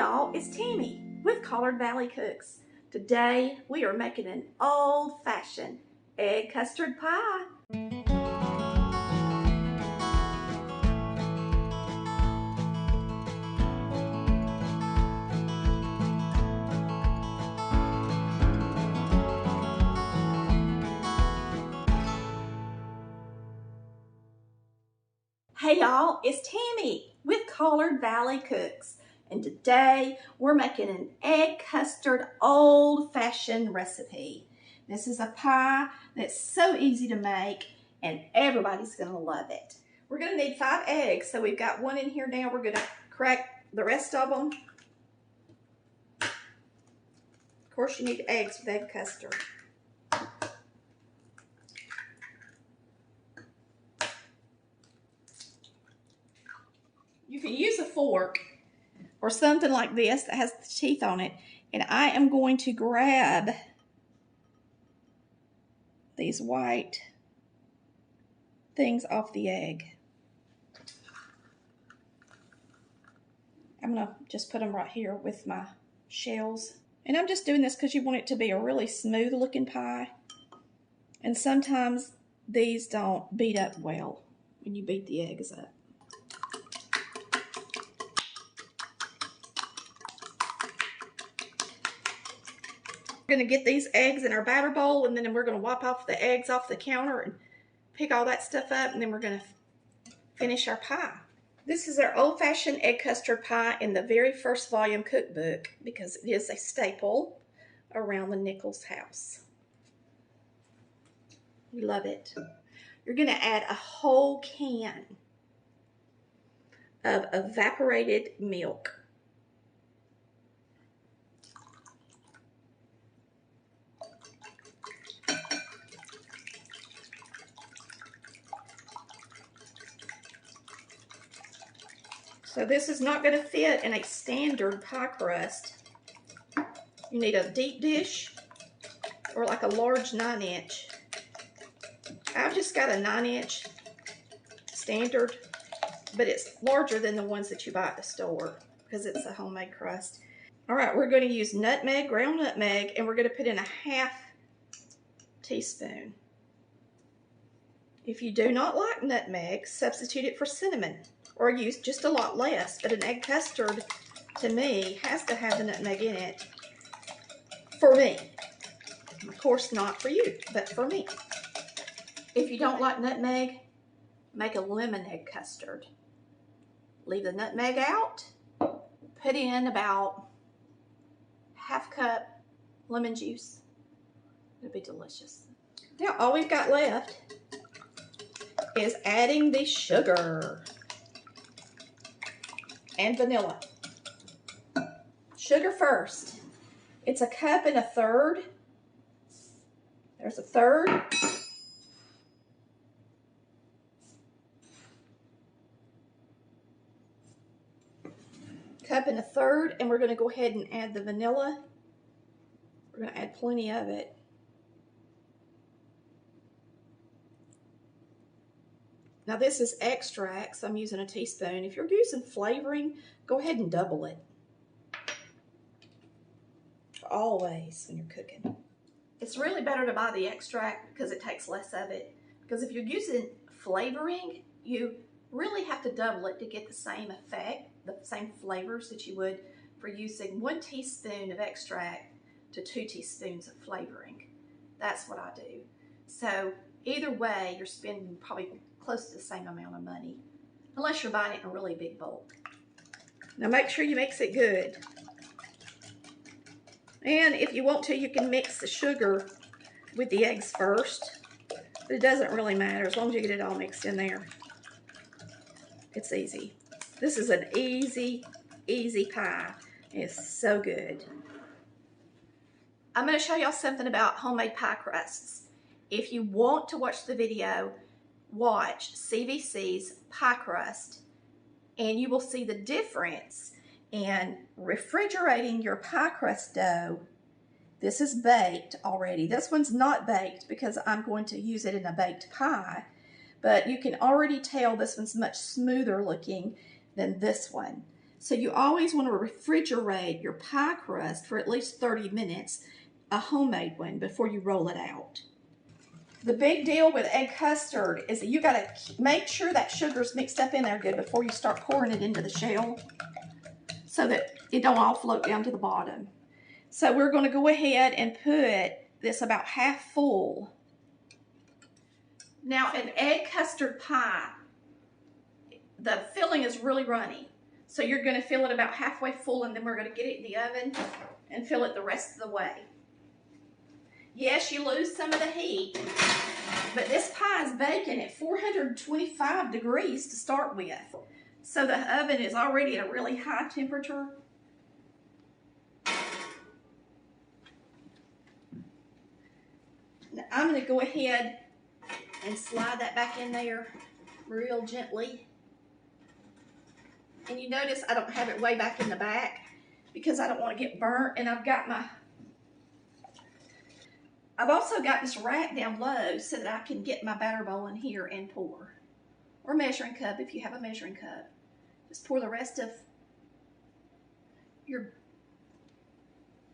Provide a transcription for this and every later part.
y'all, it's Tammy with Collard Valley Cooks. Today we are making an old-fashioned egg custard pie. Hey y'all, it's Tammy with Collard Valley Cooks. And today we're making an egg custard old-fashioned recipe. This is a pie that's so easy to make and everybody's gonna love it. We're gonna need 5 eggs, so we've got 1 in here now. We're gonna crack the rest of them. Of course you need eggs with egg custard. You can use a fork or something like this that has the teeth on it, and I am going to grab these white things off the egg. I'm gonna just put them right here with my shells. And I'm just doing this because you want it to be a really smooth looking pie. And sometimes these don't beat up well when you beat the eggs up. We're going to get these eggs in our batter bowl, and then we're going to wipe off the eggs off the counter and pick all that stuff up, and then we're going to finish our pie. This is our old-fashioned egg custard pie in the very first volume cookbook because it is a staple around the Nichols house. We love it. You're going to add a whole can of evaporated milk. So this is not going to fit in a standard pie crust. You need a deep dish or like a large 9-inch. I've just got a 9-inch standard, but it's larger than the ones that you buy at the store because it's a homemade crust. All right, we're going to use nutmeg, ground nutmeg, and we're going to put in a 1/2 teaspoon. If you do not like nutmeg, substitute it for cinnamon or use just a lot less, but an egg custard to me has to have the nutmeg in it for me. Of course not for you, but for me. If you don't like nutmeg, make a lemon egg custard. Leave the nutmeg out, put in about 1/2 cup lemon juice. It'll be delicious. Now all we've got left is adding the sugar and vanilla. Sugar first. It's 1 1/3 cups. There's 1/3. 1 1/3 cups, and we're going to go ahead and add the vanilla. We're going to add plenty of it. Now this is extract, so I'm using a teaspoon. If you're using flavoring, go ahead and double it. Always when you're cooking. It's really better to buy the extract because it takes less of it. Because if you're using flavoring, you really have to double it to get the same effect, the same flavors that you would for using 1 teaspoon of extract to 2 teaspoons of flavoring. That's what I do. So either way, you're spending probably close to the same amount of money, unless you're buying it in a really big bulk. Now make sure you mix it good. And if you want to, you can mix the sugar with the eggs first, but it doesn't really matter as long as you get it all mixed in there. It's easy. This is an easy pie. It's so good. I'm going to show y'all something about homemade pie crusts. If you want to watch the video, watch CVC's pie crust, and you will see the difference in refrigerating your pie crust dough. This is baked already. This one's not baked because I'm going to use it in a baked pie, but you can already tell this one's much smoother looking than this one. So you always want to refrigerate your pie crust for at least 30 minutes, a homemade one, before you roll it out. The big deal with egg custard is that you got to make sure that sugar's mixed up in there good before you start pouring it into the shell so that it don't all float down to the bottom. So we're going to go ahead and put this about half full. Now an egg custard pie, the filling is really runny. So you're going to fill it about halfway full, and then we're going to get it in the oven and fill it the rest of the way. Yes, you lose some of the heat, but this pie is baking at 425 degrees to start with. So the oven is already at a really high temperature. Now I'm going to go ahead and slide that back in there real gently. And you notice I don't have it way back in the back because I don't want to get burnt. And I've also got this rack down low so that I can get my batter bowl in here and pour. Or measuring cup if you have a measuring cup. Just pour the rest of your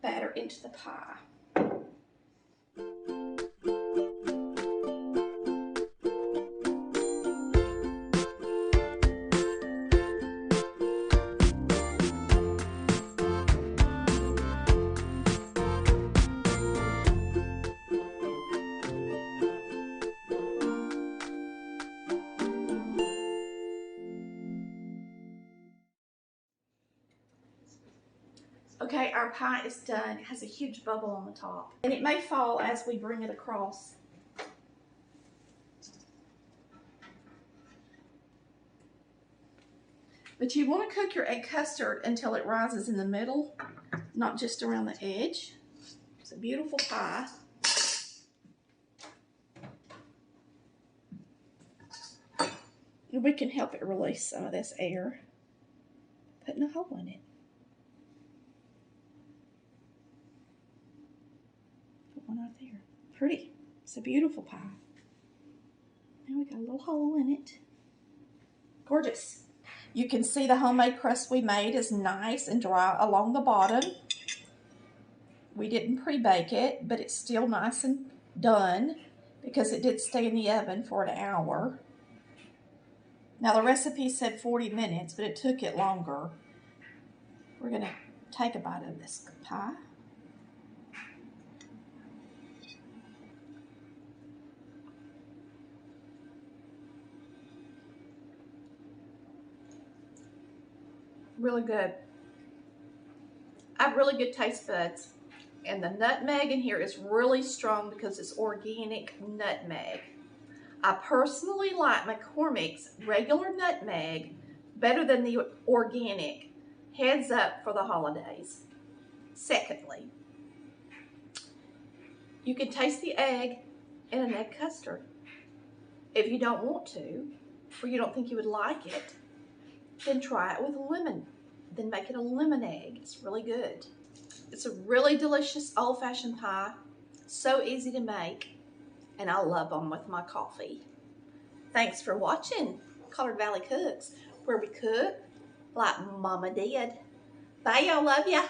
batter into the pie. Okay, our pie is done. It has a huge bubble on the top. And it may fall as we bring it across. But you want to cook your egg custard until it rises in the middle, not just around the edge. It's a beautiful pie. And we can help it release some of this air, putting a hole in it. One out there. Pretty. It's a beautiful pie. Now we got a little hole in it. Gorgeous. You can see the homemade crust we made is nice and dry along the bottom. We didn't pre-bake it, but it's still nice and done because it did stay in the oven for an hour. Now the recipe said 40 minutes, but it took it longer. We're going to take a bite of this pie. Really good. I have really good taste buds. And the nutmeg in here is really strong because it's organic nutmeg. I personally like McCormick's regular nutmeg better than the organic. Heads up for the holidays. Secondly, you can taste the egg in an egg custard. If you don't want to, or you don't think you would like it, then try it with lemon. Then make it a lemon egg. It's really good. It's a really delicious old-fashioned pie. So easy to make. And I love them with my coffee. Thanks for watching Collard Valley Cooks, where we cook like Mama did. Bye, y'all. Love ya.